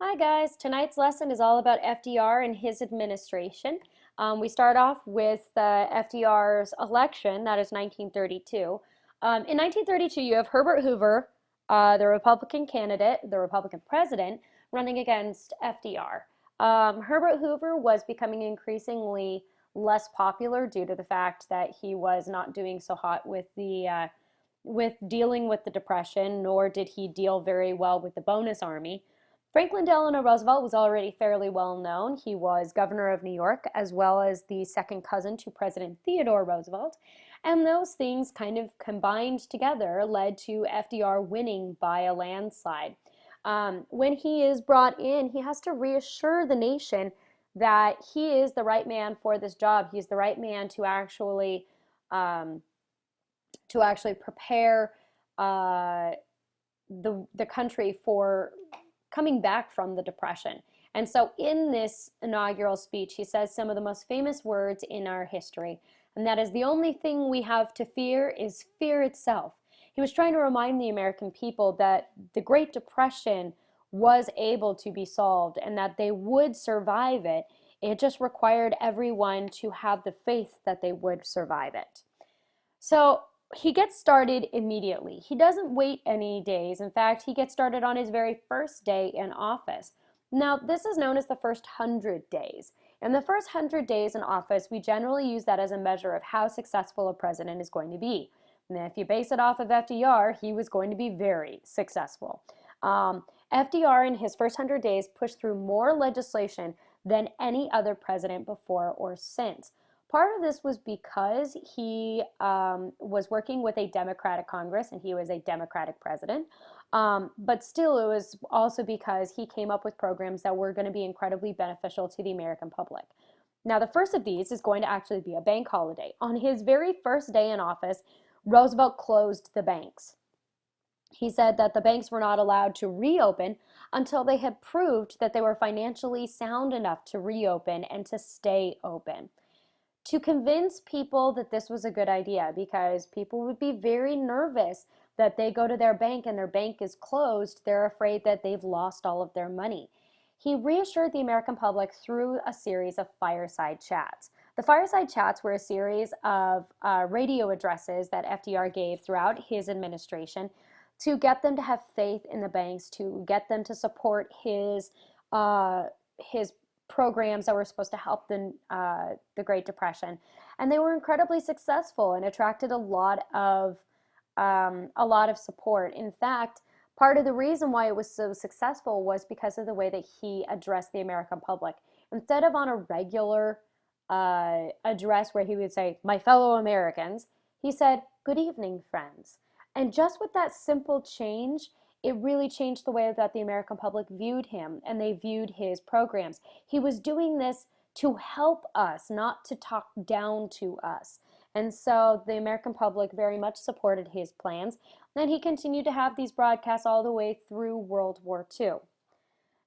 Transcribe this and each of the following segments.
Hi guys, tonight's lesson is all about FDR and his administration. We start off with FDR's election, that is 1932. In 1932, you have Herbert Hoover, the Republican candidate, the Republican president, running against FDR. Herbert Hoover was becoming increasingly less popular due to the fact that he was not doing so hot with dealing with the Depression, nor did he deal very well with the bonus army. Franklin Delano Roosevelt was already fairly well known. He was governor of New York as well as the second cousin to President Theodore Roosevelt. And those things kind of combined together led to FDR winning by a landslide. When he is brought in, he has to reassure the nation that he is the right man for this job. He's the right man um, to actually prepare uh, the country for coming back from the Depression. And so in this inaugural speech, he says some of the most famous words in our history, and that is, the only thing we have to fear is fear itself. He was trying to remind the American people that the Great Depression was able to be solved and that they would survive it. It just required everyone to have the faith that they would survive it. So he gets started immediately. He doesn't wait any days. In fact, he gets started on his very first day in office. Now, this is known as the first 100 days. In the first 100 days in office, we generally use that as a measure of how successful a president is going to be. And if you base it off of FDR, he was going to be very successful. FDR in his first 100 days pushed through more legislation than any other president before or since. Part of this was because he was working with a Democratic Congress and he was a Democratic president. But still, it was also because he came up with programs that were going to be incredibly beneficial to the American public. Now, the first of these is going to actually be a bank holiday. On his very first day in office, Roosevelt closed the banks. He said that the banks were not allowed to reopen until they had proved that they were financially sound enough to reopen and to stay open, to convince people that this was a good idea, because people would be very nervous that they go to their bank and their bank is closed. They're afraid that they've lost all of their money. He reassured the American public through a series of fireside chats. The fireside chats were a series of radio addresses that FDR gave throughout his administration to get them to have faith in the banks, to get them to support his programs that were supposed to help the Great Depression. And they were incredibly successful and attracted a lot of support. In fact, part of the reason why it was so successful was because of the way that he addressed the American public. Instead of on a regular address where he would say, "My fellow Americans," he said, "Good evening, friends." And just with that simple change, it really changed the way that the American public viewed him and they viewed his programs. He was doing this to help us, not to talk down to us. And so the American public very much supported his plans. And he continued to have these broadcasts all the way through World War II.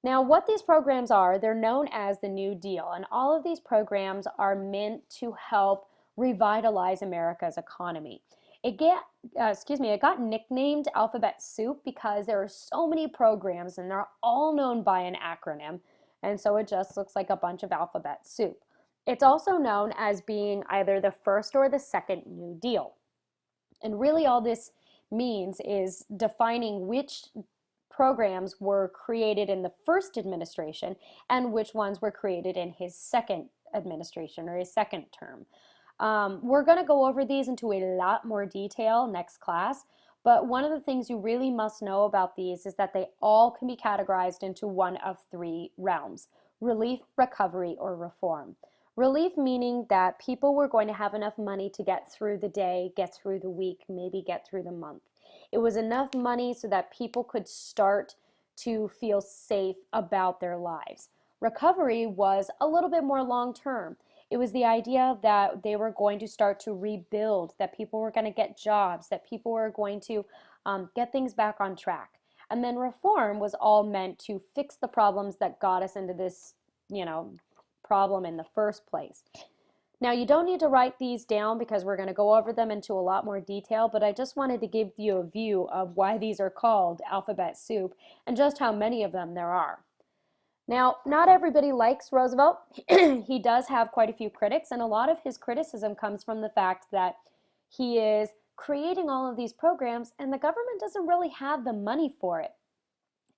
Now, what these programs are, they're known as the New Deal, and all of these programs are meant to help revitalize America's economy. It got nicknamed Alphabet Soup because there are so many programs and they're all known by an acronym, and so it just looks like a bunch of alphabet soup. It's also known as being either the first or the second New Deal. And really all this means is defining which programs were created in the first administration and which ones were created in his second administration or his second term. We're going to go over these into a lot more detail next class, but one of the things you really must know about these is that they all can be categorized into one of three realms: relief, recovery, or reform. Relief meaning that people were going to have enough money to get through the day, get through the week, maybe get through the month. It was enough money so that people could start to feel safe about their lives. Recovery was a little bit more long term. It was the idea that they were going to start to rebuild, that people were going to get jobs, that people were going to get things back on track. And then reform was all meant to fix the problems that got us into this, problem in the first place. Now, you don't need to write these down because we're going to go over them into a lot more detail, but I just wanted to give you a view of why these are called alphabet soup and just how many of them there are. Now, not everybody likes Roosevelt. He does have quite a few critics, and a lot of his criticism comes from the fact that he is creating all of these programs and the government doesn't really have the money for it.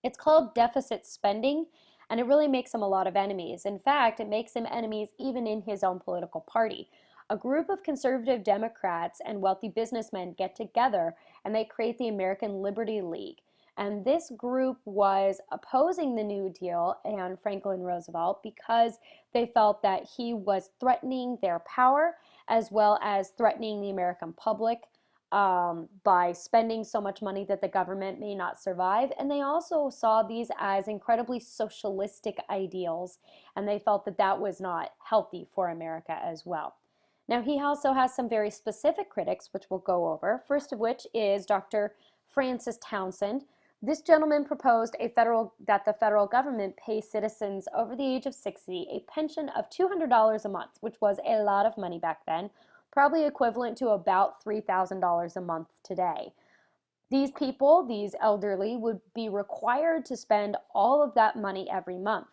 It's called deficit spending, and it really makes him a lot of enemies. In fact, it makes him enemies even in his own political party. A group of conservative Democrats and wealthy businessmen get together and they create the American Liberty League. And this group was opposing the New Deal and Franklin Roosevelt because they felt that he was threatening their power as well as threatening the American public by spending so much money that the government may not survive. And they also saw these as incredibly socialistic ideals, and they felt that that was not healthy for America as well. Now, he also has some very specific critics, which we'll go over. First of which is Dr. Francis Townsend. This gentleman proposed that the federal government pay citizens over the age of 60 a pension of $200 a month, which was a lot of money back then, probably equivalent to about $3,000 a month today. These people, these elderly, would be required to spend all of that money every month.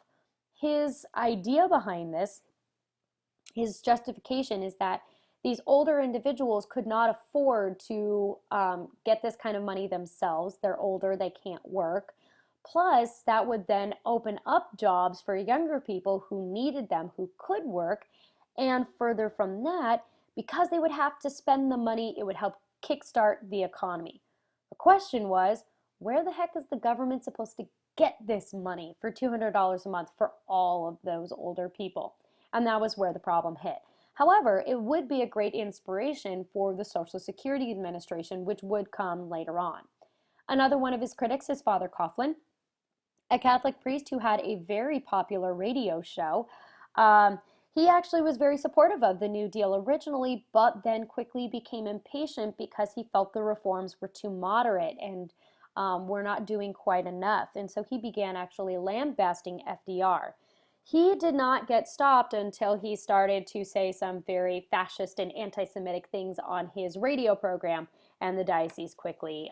His idea behind this, his justification is that these older individuals could not afford to get this kind of money themselves. They're older, they can't work. Plus, that would then open up jobs for younger people who needed them, who could work. And further from that, because they would have to spend the money, it would help kickstart the economy. The question was, where the heck is the government supposed to get this money for $200 a month for all of those older people? And that was where the problem hit. However, it would be a great inspiration for the Social Security Administration, which would come later on. Another one of his critics is Father Coughlin, a Catholic priest who had a very popular radio show. He actually was very supportive of the New Deal originally, but then quickly became impatient because he felt the reforms were too moderate and were not doing quite enough. And so he began actually lambasting FDR. He did not get stopped until he started to say some very fascist and anti Semitic things on his radio program, and the diocese quickly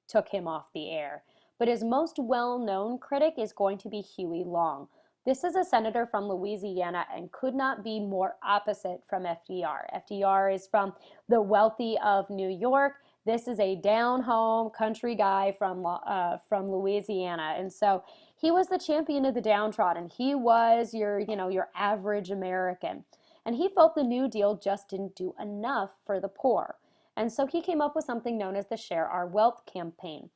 took him off the air. But his most well known critic is going to be Huey Long. This is a senator from Louisiana and could not be more opposite from FDR. FDR is from the wealthy of New York. This is a down-home country guy from Louisiana, and so he was the champion of the downtrodden. He was your average American, and he felt the New Deal just didn't do enough for the poor, and so he came up with something known as the Share Our Wealth campaign.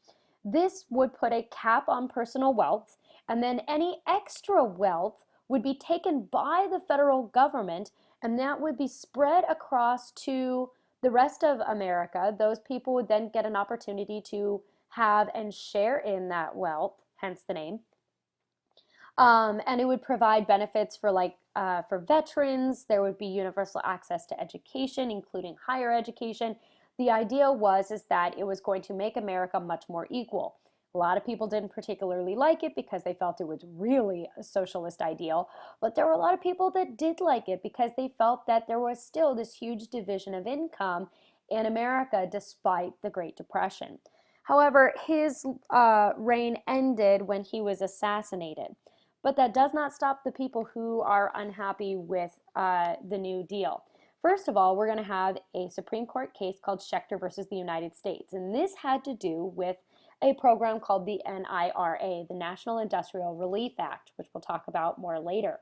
This would put a cap on personal wealth, and then any extra wealth would be taken by the federal government, and that would be spread across to the rest of America. Those people would then get an opportunity to have and share in that wealth, hence the name. And it would provide benefits for veterans. There would be universal access to education, including higher education. The idea is that it was going to make America much more equal. A lot of people didn't particularly like it because they felt it was really a socialist ideal, but there were a lot of people that did like it because they felt that there was still this huge division of income in America despite the Great Depression. However, his reign ended when he was assassinated. But that does not stop the people who are unhappy with the New Deal. First of all, we're going to have a Supreme Court case called Schechter versus the United States. And this had to do with a program called the NIRA, the National Industrial Relief Act, which we'll talk about more later.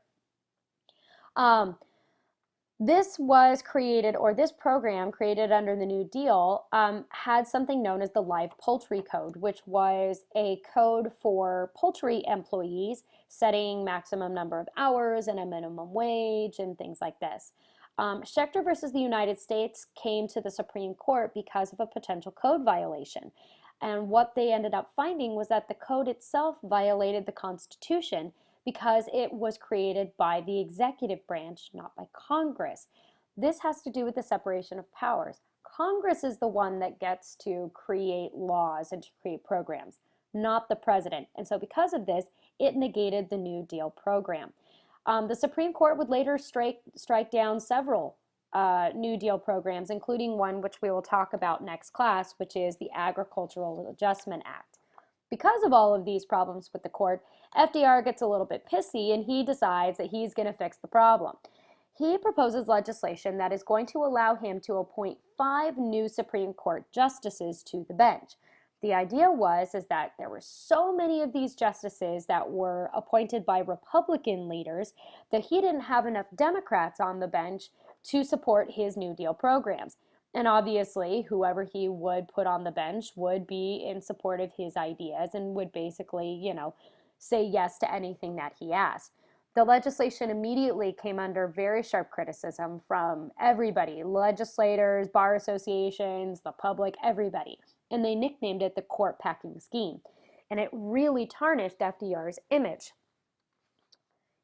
This was created, or this program created under the New Deal, had something known as the Live Poultry Code, which was a code for poultry employees, setting maximum number of hours and a minimum wage and things like this. Schechter versus the United States came to the Supreme Court because of a potential code violation. And what they ended up finding was that the code itself violated the Constitution because it was created by the executive branch, not by Congress. This has to do with the separation of powers. Congress is the one that gets to create laws and to create programs, not the president. And so because of this, it negated the New Deal program. The Supreme Court would later strike down several New Deal programs, including one which we will talk about next class, which is the Agricultural Adjustment Act. Because of all of these problems with the court, FDR gets a little bit pissy and he decides that he's going to fix the problem. He proposes legislation that is going to allow him to appoint 5 new Supreme Court justices to the bench. The idea is that there were so many of these justices that were appointed by Republican leaders that he didn't have enough Democrats on the bench to support his New Deal programs. And obviously, whoever he would put on the bench would be in support of his ideas and would basically, say yes to anything that he asked. The legislation immediately came under very sharp criticism from everybody, legislators, bar associations, the public, everybody. And they nicknamed it the court packing scheme. And it really tarnished FDR's image.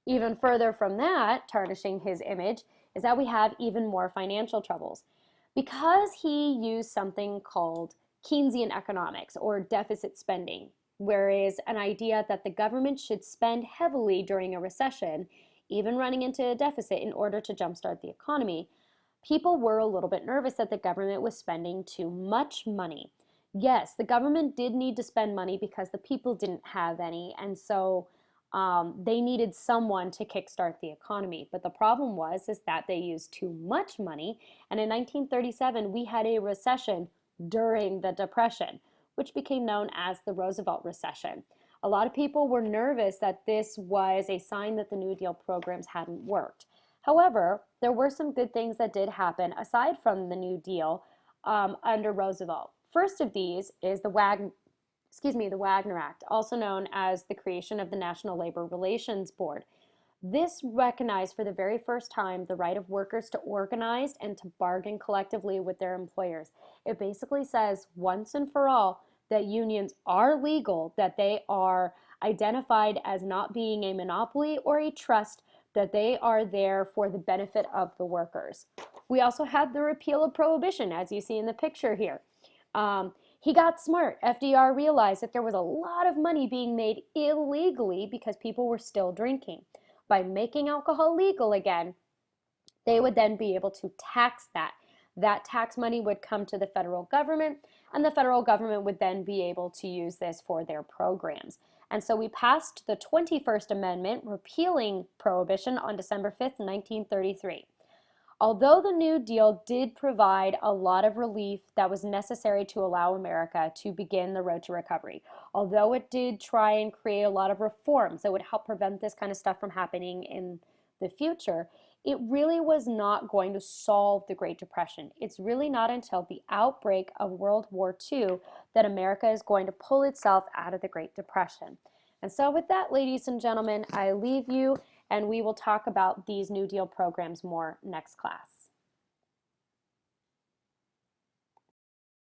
Even further from that, tarnishing his image, is that we have even more financial troubles. Because he used something called Keynesian economics or deficit spending, whereas an idea that the government should spend heavily during a recession, even running into a deficit in order to jumpstart the economy, people were a little bit nervous that the government was spending too much money. Yes, the government did need to spend money because the people didn't have any, and so they needed someone to kickstart the economy. But the problem is that they used too much money, and in 1937 we had a recession during the Depression, which became known as the Roosevelt recession. A lot of people were nervous that this was a sign that the New Deal programs hadn't worked. However, there were some good things that did happen aside from the New Deal under Roosevelt. First of these is the Wagner Act, also known as the creation of the National Labor Relations Board. This recognized for the very first time the right of workers to organize and to bargain collectively with their employers. It basically says once and for all that unions are legal, that they are identified as not being a monopoly or a trust, that they are there for the benefit of the workers. We also had the repeal of prohibition, as you see in the picture here. He got smart. FDR realized that there was a lot of money being made illegally because people were still drinking. By making alcohol legal again, they would then be able to tax that. That tax money would come to the federal government, and the federal government would then be able to use this for their programs. And so we passed the 21st Amendment, repealing prohibition on December 5th, 1933. Although the New Deal did provide a lot of relief that was necessary to allow America to begin the road to recovery, although it did try and create a lot of reforms that would help prevent this kind of stuff from happening in the future, it really was not going to solve the Great Depression. It's really not until the outbreak of World War II that America is going to pull itself out of the Great Depression. And so with that, ladies and gentlemen, I leave you, and we will talk about these New Deal programs more next class.